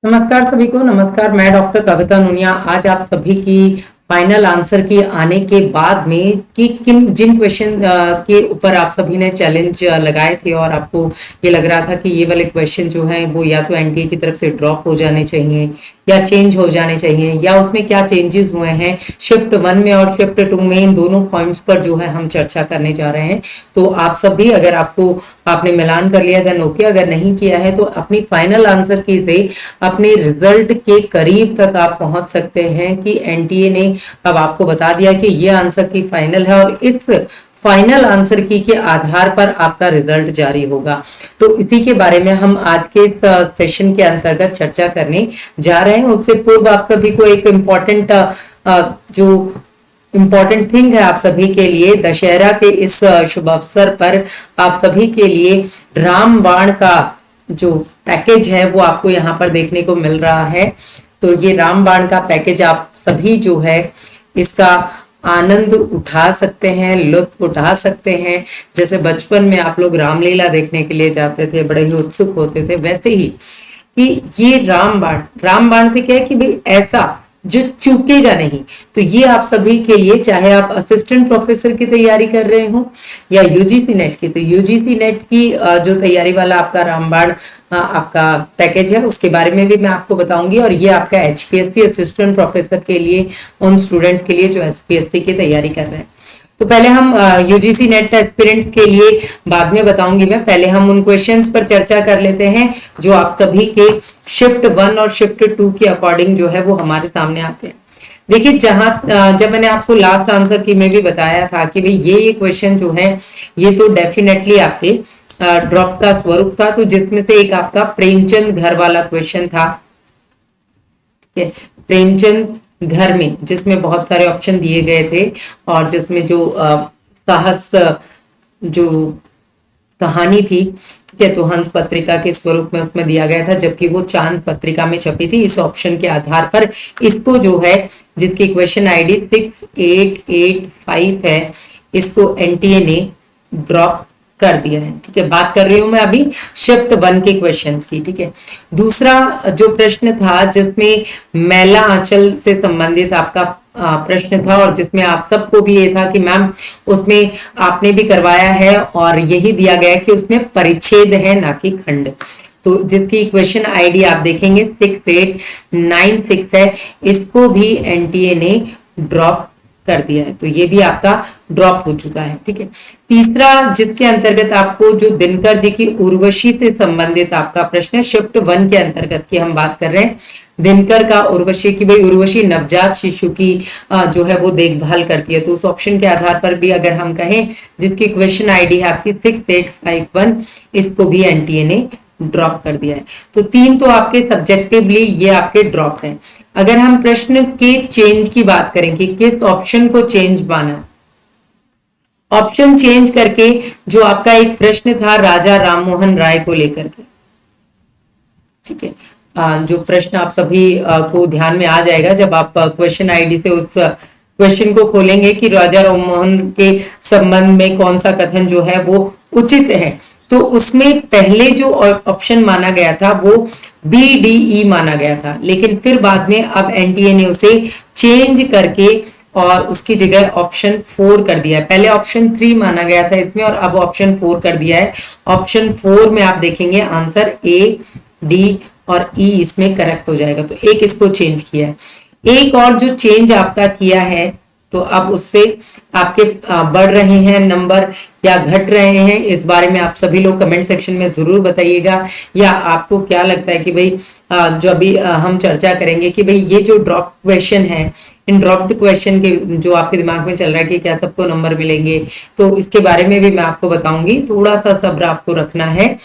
नमस्कार सभी को। नमस्कार, मैं डॉक्टर कविता नुनिया। आज आप सभी की फाइनल आंसर की आने के बाद में कि किन जिन क्वेश्चन के ऊपर आप सभी ने चैलेंज लगाए थे और आपको ये लग रहा था कि ये वाले क्वेश्चन जो हैं वो या तो एनटीए की तरफ से ड्रॉप हो जाने चाहिए या चेंज हो जाने चाहिए, या उसमें क्या चेंजेस हुए हैं शिफ्ट 1 में और शिफ्ट 2 में, इन दोनों पॉइंट्स पर जो है हम चर्चा करने जा रहे हैं। तो आप सब भी, अगर आपने मिलान कर लिया देन ओके, अगर नहीं किया है तो अपनी फाइनल आंसर की से अपने रिजल्ट के करीब तक आप पहुंच सकते हैं कि एनटीए ने अब आपको बता दिया कि ये आंसर की फाइनल है और इस फाइनल आंसर की के आधार पर आपका रिजल्ट जारी होगा। तो इसी के बारे में हम आज के इस सेशन के अंतर्गत चर्चा करने जा रहे हैं। उससे पूर्व आप सभी को एक जो इम्पॉर्टेंट थिंग है आप सभी के लिए, दशहरा के इस शुभ अवसर पर आप सभी के लिए रामबाण का जो पैकेज है वो आपको यहाँ पर देखने को मिल रहा है। तो ये रामबाण का पैकेज आप सभी जो है इसका आनंद उठा सकते हैं, लुत्फ उठा सकते हैं। जैसे बचपन में आप लोग रामलीला देखने के लिए जाते थे, बड़े ही उत्सुक होते थे, वैसे ही कि ये रामबाण से क्या है कि भाई ऐसा जो चूकेगा नहीं। तो ये आप सभी के लिए, चाहे आप असिस्टेंट प्रोफेसर की तैयारी कर रहे हो या यूजीसी नेट की, तो यूजीसी नेट की जो तैयारी वाला आपका रामबाण आपका पैकेज है उसके बारे में भी मैं आपको बताऊंगी। और ये आपका एचपीएससी असिस्टेंट प्रोफेसर के लिए, उन स्टूडेंट्स के लिए जो एचपीएससी की तैयारी कर रहे हैं। तो पहले हम यूजीसी नेट एस्पिरेंट्स के लिए बाद में बताऊंगी मैं, पहले हम उन क्वेश्चंस पर चर्चा कर लेते हैं जो आप सभी के शिफ्ट 1 और शिफ्ट 2 के अकॉर्डिंग जो है वो हमारे सामने आते हैं। देखिए, जब मैंने आपको लास्ट आंसर की में भी बताया था कि भाई ये क्वेश्चन जो है ये तो डेफिनेटली आपके ड्रॉप का स्वरूप था। तो जिसमें से एक आपका प्रेमचंद घर वाला क्वेश्चन था, प्रेमचंद घर में, जिसमें बहुत सारे ऑप्शन दिए गए थे और जिसमें जो साहस जो कहानी थी, ठीक है, तो हंस पत्रिका के स्वरूप में उसमें दिया गया था, जबकि वो चांद पत्रिका में छपी थी। इस ऑप्शन के आधार पर इसको जो है, जिसकी क्वेश्चन आईडी 6885 है, इसको एनटीए ने ड्रॉप कर दिया है। ठीक है, बात कर रही हूं मैं अभी शिफ्ट 1 के क्वेश्चंस की। ठीक है, दूसरा जो प्रश्न था जिसमें मैला आंचल से संबंधित आपका प्रश्न था और जिसमें आप सबको भी ये था कि मैम उसमें आपने भी करवाया है और यही दिया गया कि उसमें परिच्छेद है ना कि खंड। तो जिसकी क्वेश्चन आईडी आप देखेंगे 6896 है, इसको भी एनटीए ने ड्रॉप कर दिया है। तो ये भी आपका ड्रॉप हो चुका है। ठीक है, तीसरा जिसके अंतर्गत आपको जो दिनकर जी की उर्वशी से संबंधित आपका प्रश्न है, शिफ्ट 1 के अंतर्गत की हम बात कर रहे हैं। दिनकर का उर्वशी की, भाई उर्वशी नवजात शिशु की जो है वो देखभाल करती है। तो उस ऑप्शन के आधार पर भी अगर हम कहें, जिसकी क्वेश्चन आईडी है आपकी 6851, इसको भी एनटीए ने ड्रॉप कर दिया है। तो 3 तो आपके सब्जेक्टिवली ये आपके ड्रॉप हैं। अगर हम प्रश्न के चेंज की बात करें कि किस ऑप्शन को चेंज माना, ऑप्शन चेंज करके जो आपका एक प्रश्न था राजा राममोहन राय को लेकर के, ठीक है, जो प्रश्न आप सभी को ध्यान में आ जाएगा जब आप क्वेश्चन आईडी से उस क्वेश्चन को खोलेंगे कि राजा राममोहन के संबंध में कौन सा कथन जो है वो उचित है। तो उसमें पहले जो ऑप्शन माना गया था वो BDE माना गया था, लेकिन फिर बाद में अब एनटीए ने उसे चेंज करके और उसकी जगह ऑप्शन 4 कर दिया है। पहले ऑप्शन 3 माना गया था इसमें और अब ऑप्शन 4 कर दिया है। ऑप्शन 4 में आप देखेंगे आंसर A, D और E इसमें करेक्ट हो जाएगा। तो एक इसको चेंज किया है। एक और जो चेंज आपका किया है, तो अब उससे आपके बढ़ रहे हैं नंबर या घट रहे हैं, इस बारे में आप सभी लोग कमेंट सेक्शन में जरूर बताइएगा। या आपको क्या लगता है कि भाई जो अभी हम चर्चा करेंगे कि भाई ये जो ड्रॉप क्वेश्चन है, इन ड्रॉप्ड क्वेश्चन के जो आपके दिमाग में चल रहा है कि क्या सबको नंबर मिलेंगे, तो इसके बारे में भी मैं आपको बताऊंगी। थोड़ा सा सब्र आपको रखना है।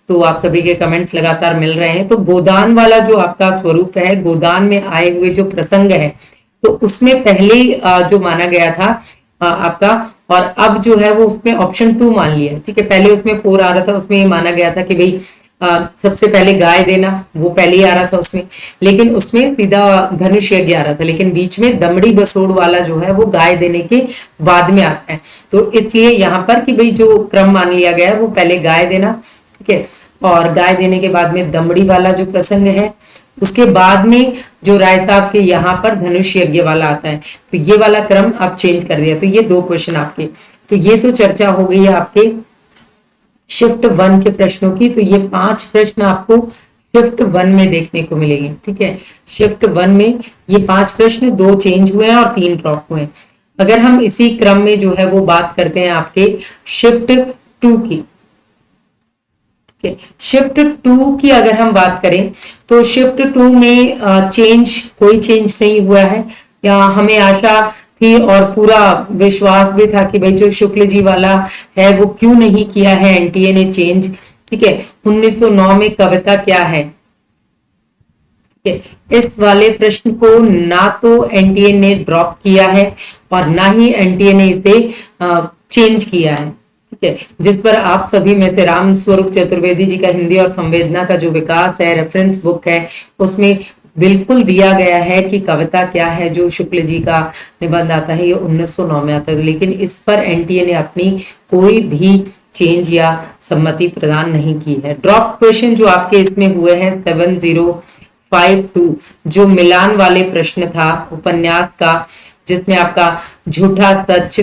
तो आप सभी के कमेंट्स लगातार मिल रहे हैं। तो गोदान वाला जो आपका स्वरूप है, गोदान में आए हुए जो प्रसंग है, तो उसमें पहले जो माना गया था आपका, और अब जो है वो उसमें ऑप्शन 2 मान लिया है। ठीक है, पहले उसमें 4 आ रहा था, उसमें ये माना गया था कि भाई सबसे पहले गाय देना, वो पहले ही आ रहा था उसमें, लेकिन उसमें सीधा धनुष यज्ञ आ रहा था, लेकिन बीच में दमड़ी बसोड़ वाला जो है वो गाय देने के बाद में आता है। तो इसलिए यहाँ पर कि भाई जो क्रम मान लिया गया है वो पहले गाय देना, ठीक है, और गाय देने के बाद में दमड़ी वाला जो प्रसंग है उसके बाद में जो राय साहब के यहाँ पर धनुष यज्ञ वाला आता है, तो ये वाला क्रम आप चेंज कर दिया। तो ये 2 क्वेश्चन आपके, तो ये तो चर्चा हो गई है आपके शिफ्ट 1 के प्रश्नों की। तो ये 5 प्रश्न आपको शिफ्ट 1 में देखने को मिलेंगे, ठीक है। शिफ्ट 1 में ये 5 प्रश्न, 2 चेंज हुए हैं और 3 ड्रॉप हुए हैं। अगर हम इसी क्रम में जो है वो बात करते हैं आपके शिफ्ट 2 की, ठीक है। शिफ्ट 2 की अगर हम बात करें तो शिफ्ट 2 में कोई चेंज नहीं हुआ है, या हमें आशा थी और पूरा विश्वास भी था कि भाई जो शुक्ल जी वाला है वो क्यों नहीं किया है एनटीए ने चेंज, ठीक है। 1909 में कविता क्या है, ठीक है। इस वाले प्रश्न को ना तो एनटीए ने ड्रॉप किया है और ना ही एनटीए ने इसे चेंज किया है, ठीक है। जिस पर आप सभी में से राम स्वरूप चतुर्वेदी जी का हिंदी और संवेदना का जो विकास है रेफरेंस बुक है, उसमें बिल्कुल दिया गया है कि कविता क्या है। जो शुक्ल जी का निबंध आता है ये 1909 में आता है, लेकिन इस पर एनटीए ने अपनी कोई भी चेंज या सम्मति प्रदान नहीं की है। ड्रॉप क्वेश्चन जो आपके इसमें हुए हैं 7052, जो मिलान वाले प्रश्न था उपन्यास का, जिसमें आपका झूठा सच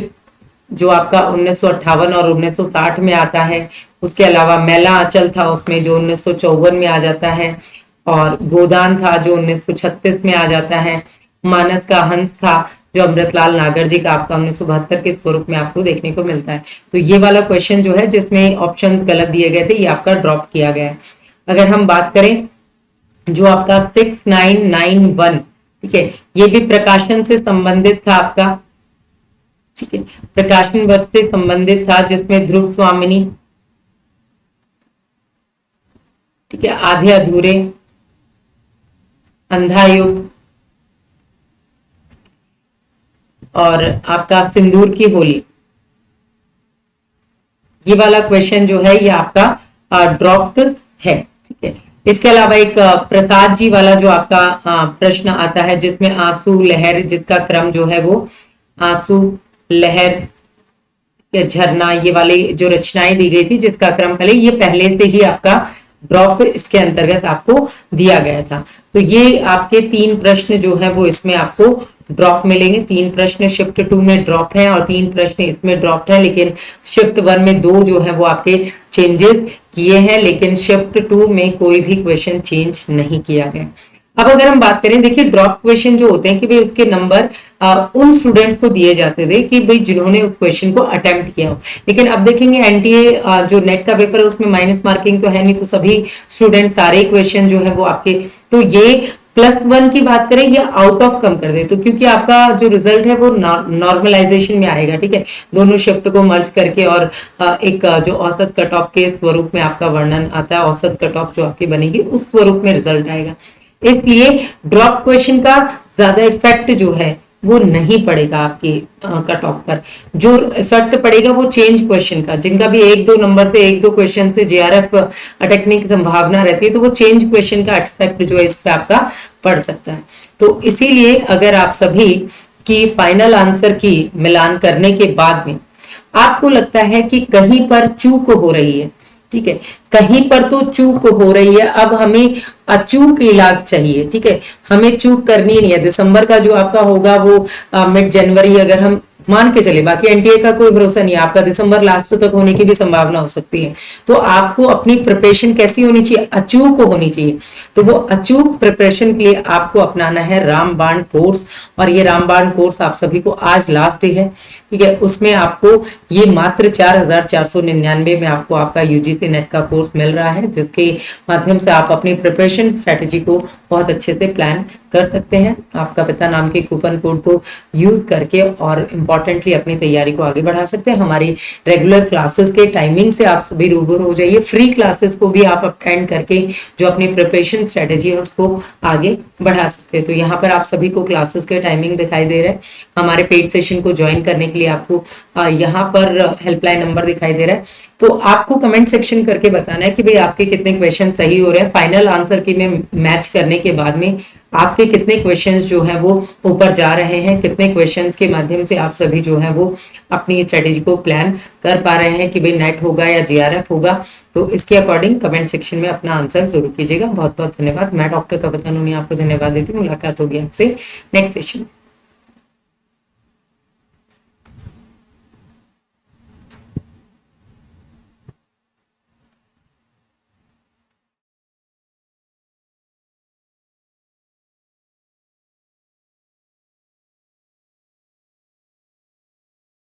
जो आपका 1958 और 1960 में आता है, उसके अलावा मैला आंचल था उसमें जो 1954 में आ जाता है, और गोदान था जो 1936 में आ जाता है, मानस का हंस था जो अमृतलाल नागर जी का आपका 1972 के स्वरूप में आपको देखने को मिलता है। तो ये वाला क्वेश्चन जो है जिसमें ऑप्शंस गलत दिए गए थे, ये आपका ड्रॉप किया गया है। अगर हम बात करें जो आपका 6991, ठीक है, ये भी प्रकाशन से संबंधित था आपका, ठीक है, प्रकाशन वर्ष से संबंधित था, जिसमें ध्रुव स्वामिनी, ठीक है, आधे अधूरे, अंधा युग और आपका सिंदूर की होली, ये वाला क्वेश्चन जो है ये आपका ड्रॉप्ड है, ठीक है। इसके अलावा एक प्रसाद जी वाला जो आपका प्रश्न आता है, जिसमें आंसू लहर, जिसका क्रम जो है वो आंसू लहर या झरना, ये वाली जो रचनाएं दी गई थी जिसका क्रम पहले, ये पहले से ही आपका ड्रॉप इसके अंतर्गत आपको दिया गया था। तो ये आपके 3 प्रश्न जो है वो इसमें आपको ड्रॉप मिलेंगे। 3 प्रश्न शिफ्ट 2 में ड्रॉप है और 3 प्रश्न इसमें ड्रॉप है, लेकिन शिफ्ट 1 में 2 जो है वो आपके चेंजेस किए हैं, लेकिन शिफ्ट 2 में कोई भी क्वेश्चन चेंज नहीं किया गया। अब अगर हम बात करें, देखिए ड्रॉप क्वेश्चन जो होते हैं कि भाई उसके नंबर उन स्टूडेंट्स को दिए जाते थे कि भाई जिन्होंने उस क्वेश्चन को अटेम्प्ट किया हो, लेकिन अब देखेंगे एनटीए जो नेट का पेपर है उसमें माइनस मार्किंग तो है नहीं, तो सभी स्टूडेंट सारे क्वेश्चन जो है वो आपके, तो ये +1 की बात करें या आउट ऑफ कम कर दे, तो क्योंकि आपका जो रिजल्ट है वो नॉर्मलाइजेशन में आएगा, ठीक है, दोनों शिफ्ट को मर्ज करके, और एक जो औसत कट ऑफ के स्वरूप में आपका वर्णन आता है, औसत कट ऑफ जो आपकी बनेगी उस स्वरूप में रिजल्ट आएगा। इसलिए ड्रॉप क्वेश्चन का ज्यादा इफेक्ट जो है वो नहीं पड़ेगा आपके कट ऑफ पर। जो इफेक्ट पड़ेगा वो चेंज क्वेश्चन का, जिनका भी 1-2 नंबर से 1-2 क्वेश्चन से जेआरएफ अटकने की संभावना रहती है, तो वो चेंज क्वेश्चन का इफेक्ट जो है इस पे आपका पड़ सकता है। तो इसीलिए अगर आप सभी की फाइनल आंसर की मिलान करने के बाद में आपको लगता है कि कहीं पर चूक हो रही है, ठीक है, कहीं पर तो चूक हो रही है, अब हमें अचूक इलाज चाहिए, ठीक है, हमें चूक करनी नहीं है। दिसंबर का जो आपका होगा वो मिड जनवरी अगर हम मान के चले, बाकी एनटीए का कोई भरोसा नहीं है, आपका दिसंबर लास्ट तक होने की भी संभावना हो सकती है। तो आपको अपनी प्रिपरेशन कैसी होनी चाहिए, अचूक होनी चाहिए। तो वो अचूक प्रिपरेशन के लिए आपको अपनाना है रामबाण कोर्स, और ये रामबाण कोर्स आप सभी को आज लास्ट डे है, ठीक है। उसमें आपको ये मात्र 4499 में आपको आपका यूजीसी नेट का कोर्स मिल रहा है, जिसके माध्यम से आप अपनी प्रिपरेशन स्ट्रेटेजी को बहुत अच्छे से प्लान कर सकते हैं। आप कविता नाम के कूपन कोड को यूज करके और इम्पोर्टेंटली अपनी तैयारी को आगे बढ़ा सकते हैं। हमारी रेगुलर क्लासेस के टाइमिंग से आप सभी रूबरू हो जाइए। फ्री क्लासेस को भी आप अटेंड करके जो अपनी प्रिपरेशन स्ट्रेटेजी है उसको आगे बढ़ा सकते हैं। तो यहाँ पर आप सभी को क्लासेस के टाइमिंग दिखाई दे रहे हैं। हमारे पेड सेशन को ज्वाइन करने के लिए आपको यहाँ पर हेल्पलाइन नंबर दिखाई दे रहा है। तो आपको कमेंट सेक्शन करके बताना है कि भाई आपके कितने क्वेश्चन सही हो रहे हैं। फाइनल आंसर की में मैच करने के बाद में आपके कितने क्वेश्चंस जो है वो ऊपर जा रहे हैं, कितने क्वेश्चंस के माध्यम से आप सभी जो है वो अपनी स्ट्रेटेजी को प्लान कर पा रहे हैं कि भाई नेट होगा या जीआरएफ होगा। तो इसके अकॉर्डिंग कमेंट सेक्शन में अपना आंसर जरूर कीजिएगा। बहुत बहुत धन्यवाद। मैं डॉक्टर कविता नूनी आपको धन्यवाद देती हूँ। मुलाकात होगी आपसे नेक्स्ट सेशन।